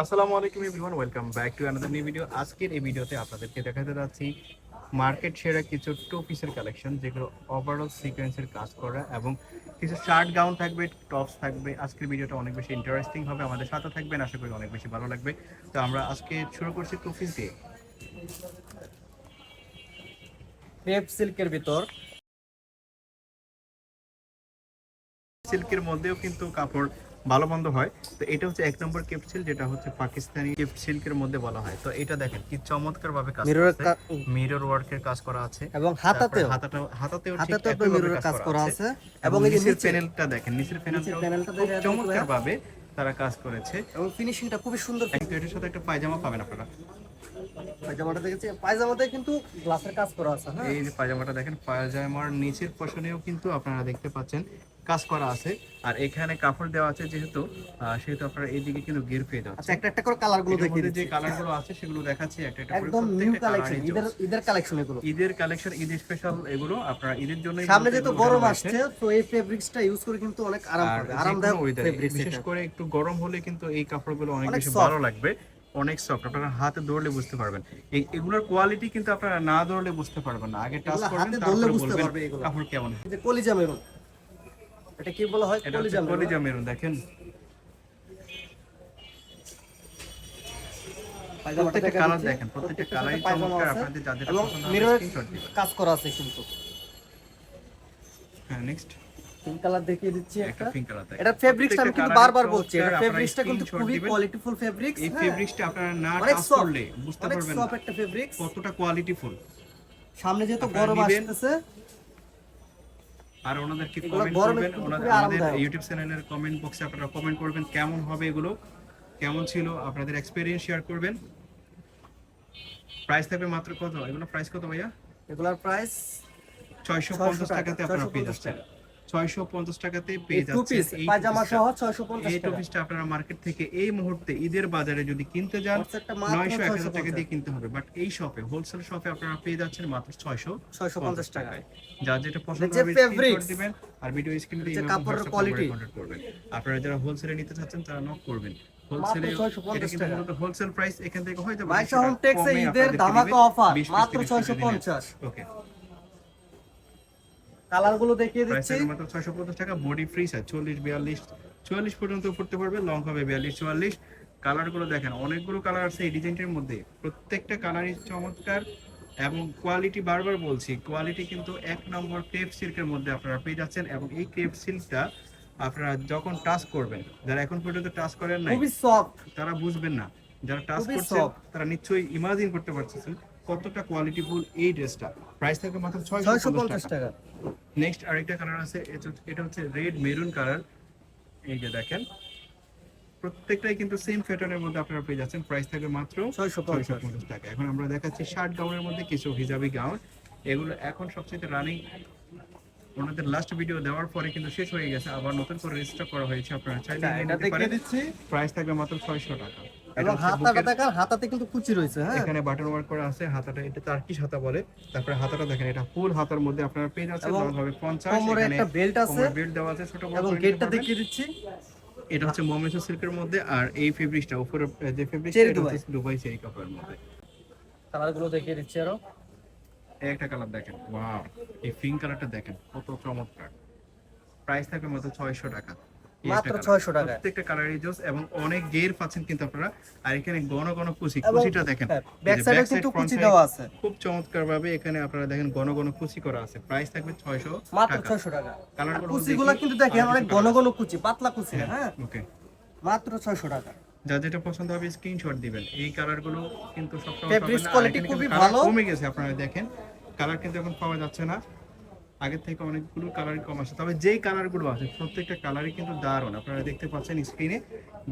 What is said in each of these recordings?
আসসালামু আলাইকুম everyone, welcome back to another new video. আজকের এই ভিডিওতে আপনাদেরকে দেখাতে যাচ্ছি মার্কেট সেরা কিছু টু পিসের কালেকশন, যেগুলো ওভারঅল সিকোয়েন্সের কাজ করা এবং কিছু শার্ট গাউন থাকবে, টপস থাকবে। আজকের ভিডিওটা অনেক বেশি ইন্টারেস্টিং হবে, আমাদের সাথে থাকবেন, আশা করি অনেক বেশি ভালো লাগবে। তো আমরা আজকে শুরু করছি টু পিস দিয়ে। ক্রেপ সিল্কের ভিতর সিল্কের মধ্যেও কিন্তু কাপড় ভালো মন্দ হয়। তো এটা হচ্ছে এক নম্বর কেপ সিল্ক, যেটা হচ্ছে পাকিস্তানি কেপ সিল্কের মধ্যে বলা হয়। তো এটা দেখেন কি চমৎকার ভাবে কাজ করা আছে, মিরর ওয়ার্কের কাজ করা আছে এবং হাতাতেও ঠিক একই ভাবে মিররের কাজ করা আছে এবং এবং এই যে নিচের নিচে প্যানেলটা দেখেন, নিচের প্যানেলটা খুব চমৎকার ভাবে তারা কাজ করেছে এবং ফিনিশিংটা খুবই সুন্দর। কিন্তু এটার সাথে একটা পায়জামা পাবেন আপনারা। পায়জামাটা দেখেছি, পায়জামাতে কিন্তু গ্লাসের কাজ করা আছে। হ্যাঁ, এই যে পায়জামাটা দেখেন, পায়জামার নিচের পশনেও কিন্তু আপনারা দেখতে পাচ্ছেন কাজ করা আছে। আর এখানে কাপড় দেওয়া আছে যেহেতু, সেহেতু আপনারা এইদিকে কিন্তু গের পেয়ে যাচ্ছে। আচ্ছা, একটা একটা করে কালার গুলো দেখিয়ে যে দিচ্ছি। কালার গুলো আছে সেগুলো দেখাচ্ছি একটা একটা করে। একদম নিউ কালেকশন, ঈদের কালেকশন এগুলো। ঈদের কালেকশন, ঈদ স্পেশাল এগুলো আপনারা ঈদের জন্য। সামনে যেহেতু গরম আসছে, তো এই ফেব্রিক্সটা ইউজ করে কিন্তু অনেক আরাম পাবে, আরামদায়ক ফেব্রিক্স। বিশেষ করে একটু গরম হলে কিন্তু এই কাপড়গুলো অনেক বেশি soft। ভালো লাগবে, অনেক সফট। আপনারা হাতে ধরলে বুঝতে পারবেন। এগুলোর কোয়ালিটি কিন্তু আপনারা না ধরলে বুঝতে পারবেন না, আগে টাচ করবেন তারপরে বলবেন কাপড় কেমন। এই যে কলিজা মেরুন, এটা কি বলা হয়? এটা হচ্ছে কলিজা মেরুন। দেখেন প্রত্যেকটা কালার দেখেন, প্রত্যেকটা কালারই চমৎকার। আপনাদের যাদের পছন্দ হবে স্ক্রিনশট দিবেন। কাজ করা আছে কিন্তু। হ্যাঁ, নেক্সট পিঙ্ক কালার দেখিয়ে দিচ্ছি একটা। Pink colour. এটা ফেব্রিক্সটা আমি কিন্তু বারবার বলছি, এটা ফেব্রিক্সটা কিন্তু খুবই কোয়ালিটিফুল ফেব্রিক্স। এই ফেব্রিক্সটা আপনারা না অনেক টাচ soft, করলে বুঝতে অনেক পারবেন না সফট একটা ফেব্রিক্স, কতটা কোয়ালিটিফুল। সামনে যেহেতু আপনারা গরম নিবেন। আসতেছে। আর ওনাদেরকে এগুলো কমেন্ট গরমে করবেন, কিন্তু ওনাদের খুবই আমাদের আরামদায়ক। ইউটিউব চ্যানেলের কমেন্ট বক্সে আপনারা কমেন্ট করবেন কেমন হবে এগুলো, কেমন ছিল, আপনাদের এক্সপেরিয়েন্স শেয়ার করবেন। প্রাইস থাকবে মাত্র কত? এগুলো প্রাইস কত ভাইয়া? এগুলোর প্রাইস 650 টাকাতে আপনারা পেয়ে যাচ্ছেন। 650 টাকাতে পেয়ে যাচ্ছেন এই পায়জামা সহ এই 650 টু টাকা। পিসটা আপনারা মার্কেট থেকে এই মুহূর্তে ঈদের বাজারে যদি কিনতে যান হোলসেলটা মাত্র 900-1000 টাকা 650 দিয়ে কিনতে হবে, বাট এই শপে, হোলসেল শপে আপনারা পেয়ে যাচ্ছেন মাত্র 650 টাকায়। যার যেটা পছন্দ যে হবে ফেব্রিক্স স্ক্রিনশট দিবেন আর ভিডিও স্ক্রিনে দিয়ে কাপড়ের কোয়ালিটি কন্টাক্ট করবেন। আপনারা যারা হোলসেলে নিতে চাচ্ছেন তারা নক করবেন। মাত্র হোলসেলে 650 এটা কিন্তু টাকা। মূলত হোলসেল প্রাইস, এখান থেকে হয়ে যাবে মাইশা হোম টেক্সে ঈদের ধামাকা অফার মাত্র 650। ওকে, কালার গুলো দেখিয়ে প্রাইস দিচ্ছি। মাত্র 650 টাকা। বডি ফ্রি সাইজ 40-42-44 পর্যন্ত পড়তে পারবে, লং হবে 42-44। কালার গুলো দেখেন, অনেকগুলো কালার আছে এই ডিজাইনটির মধ্যে, প্রত্যেকটা কালারই চমৎকার এবং কোয়ালিটি, বারবার বলছি কোয়ালিটি কিন্তু এক নম্বর ক্রেপ সিল্কের মধ্যে আপনারা পেয়ে যাচ্ছেন। এবং এই ক্রেপ সিল্কটা আপনারা যখন টাচ করবেন, যারা এখন পর্যন্ত টাচ করেন নাই খুবই সফট, তারা বুঝবেন না, যারা টাচ খুবই করছেন soft। তারা নিশ্চয়ই ইমাজিন করতে পারতেছেন কতটা কোয়ালিটিফুল এই ড্রেসটা। প্রাইস থাকবে মাত্র 650 650 টাকা। টাকা। নেক্সট আরেকটা কালার আছে, এটা হচ্ছে রেড মেরুন কালার। এই যে দেখেন, প্রত্যেকটাই কিন্তু সেম প্যাটার্নের মধ্যে আপনারা পেয়ে যাচ্ছেন। প্রাইস থাকবে মাত্র 650 টাকা। এখন আমরা দেখাচ্ছি শার্ট গাউনের মধ্যে কিছু হিজাবি গাউন। এগুলো এখন সবচেয়ে রানিং, ওনাদের লাস্ট ভিডিও দেওয়ার পরে কিন্তু শেষ হয়ে গেছে, আবার নতুন করে রিস্টক করা হয়েছে। আপনারা চাইলে এটা নিতে পারেন। দেখিয়ে দিচ্ছি। প্রাইস থাকবে মাত্র 600 টাকা। এবং হাতাটা দেখেন, হাতাতে কিন্তু কুচি রয়েছে। হ্যাঁ, এখানে বাটন ওয়ার্ক করা আছে, হাতাটা এটা টার্কিশ হাতা বলে। তারপরে হাতাটা দেখেন, এটা ফুল হাতার মধ্যে আপনারা পেয়ে যাচ্ছেন। এবং লং হবে 50। কোমরে এখানে একটা বেল্ট আছে, বেল্ট দেওয়া আছে ছোট বড় এবং করে নিতে গেটটা পারবেন। দেখিয়ে দিচ্ছি। এটা হচ্ছে মমেসো সিল্কের মধ্যে, আর এই ফেব্রিকটা উপরে যে ফেব্রিকটা চেরি এটা দুবাই। হচ্ছে দুবাই চেরি কাপড়ের মধ্যে। কালার গুলো দেখিয়ে দিচ্ছি আরো। এই একটা কালার দেখেন, ওয়াও, এই পিঙ্ক কালারটা দেখেন কত চমৎকার। প্রাইস থাকবে মাত্র 600 টাকা। এই একটা মাত্র colour। 600 টাকা। প্রত্যেকটা কালারই জোস এবং অনেক গের পাচ্ছেন কিন্তু আপনারা। আর এখানে ঘন ঘন কুচি, এবং কুচিটা দেখেন, ব্যাক এই যে সাইডে back side, কিন্তু front কুচি side দেওয়া আছে। খুব চমৎকার ভাবে এখানে আপনারা দেখেন ঘন ঘন কুচি করা আছে। প্রাইস থাকবে 600 মাত্র টাকা। 600 টাকা। কালার গুলো কুচিগুলো কিন্তু দেখেন অনেক ঘন ঘন কুচি, পাতলা কুচি না। হ্যাঁ, ওকে, মাত্র 600 টাকা। যা যেটা পছন্দ হবে স্ক্রিনশট দিবেন। এই কালার গুলো কিন্তু সবসময় পাবেন ফেব্রিক্স না। আর কোয়ালিটি এখানে খুবই কিন্তু ভালো। কালার কমে গেছে, আপনারা দেখেন কালার কিন্তু এখন পাওয়া যাচ্ছে না, আগের থেকে অনেকগুলো কালার কম আসে। তবে যেই কালারগুলো আছে প্রত্যেকটা কালারই কিন্তু দারুণ, আপনারা দেখতে পাচ্ছেন স্ক্রিনে।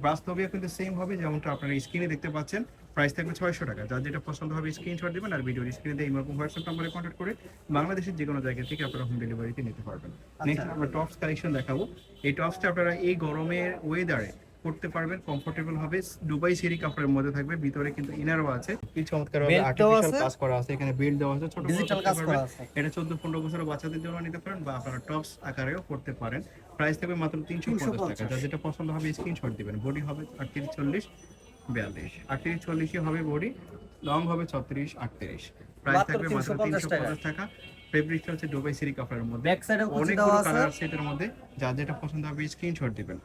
বাস্তবে কিন্তু সেম হবে যেমনটা আপনারা স্ক্রিনে দেখতে পাচ্ছেন। প্রাইস থাকবে 600 টাকা। যার যেটা পছন্দ হবে স্ক্রিনশট দিবেন আর ভিডিওর স্ক্রিনে দিয়ে ইমো হোয়াটসঅ্যাপ নম্বরে কন্ট্যাক্ট করে বাংলাদেশের যে কোনো জায়গা থেকে আপনারা হোম ডেলিভারিতে নিতে পারবেন। নেক্সট আমরা টপস কালেকশন দেখাবো। এই টপসটা আপনারা এই গরমের ওয়েদারে পড়তে পারবেন, কমফোর্টেবল হবে। দুবাই সেরি কাপড়ের মধ্যে থাকবে, ভিতরে কিন্তু ইনারও আছে, কি চমৎকার ভাবে Belt দেওয়া আর্টিফিশিয়াল আছে। কাজ করা আছে। এখানে বেল্ট দেওয়া আছে, ছোট বড় ডিজিটাল করতে কাজ পারবেন। করা আছে। এটা 14-15 বছরের বাচ্চাদের জন্য নিতে পারেন বা আপনারা টপস আকারেও পড়তে পারেন। প্রাইস থাকবে মাত্র 350 টাকা। যার যেটা পছন্দ হবে স্ক্রিনশট দিবেন। বডি হবে 38-40, 42 38 40 হবে বডি, লং হবে 36 38। প্রাইস মাত্র থাকবে মাত্র 350 টাকা। 350 টাকা। ফেব্রিকটা হচ্ছে দুবাই সিরি কাপড়ের মধ্যে, ব্যাক সাইডেও কুচি অনেকগুলো দেওয়া আছে, কালার আছে এটার মধ্যে, যার যেটা পছন্দ হবে স্ক্রিনশট দিবেন।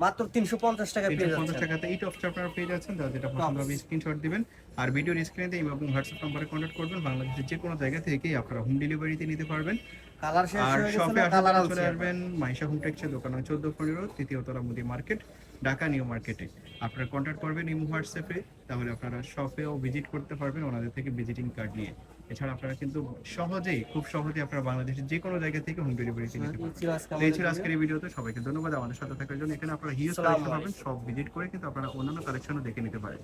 মাত্র 350 টাকা পেয়ে 350 যাচ্ছেন। টাকাতে এই টপসটা আপনারা পেয়ে যাচ্ছেন, যার যেটা পছন্দ হবে স্ক্রিনশট দিবেন। আর ভিডিওর স্ক্রিনে এবং হোয়াটসঅ্যাপ নম্বরে কন্ট্যাক্ট করবেন। বাংলাদেশের যে কোনো জায়গা থেকেই আপনারা হোম ডেলিভারিতে নিতে পারবেন। কালার শেষ আর হয়ে গেছে শপে না, আসার কালার জন্য আনছি চলে আমরা। আসবেন মাইশা হোম টেক্সের দোকান 14-15 তৃতীয় তলা মুদি মার্কেট, ঢাকা নিউ মার্কেটে। আপনারা কন্ট্যাক্ট করবেন ইমো হোয়াটসঅ্যাপে, তাহলে আপনারা শপেও ভিজিট করতে পারবেন ওনাদের থেকে ভিজিটিং কার্ড নিয়ে। এছাড়া আপনারা কিন্তু সহজেই, খুব সহজেই আপনারা বাংলাদেশের যে কোনো জায়গা থেকে হোম ডেলিভারিতে নিতে পারবেন। তো এই ছিল আজকের এই ভিডিওতে। সবাইকে ধন্যবাদ আমাদের সাথে থাকার জন্য। এখানে আপনারা হিউজ আসসালামু কালেকশন পাবেন, সব ভিজিট করে কিন্তু আপনারা অন্যান্য কালেকশনও দেখে নিতে পারেন।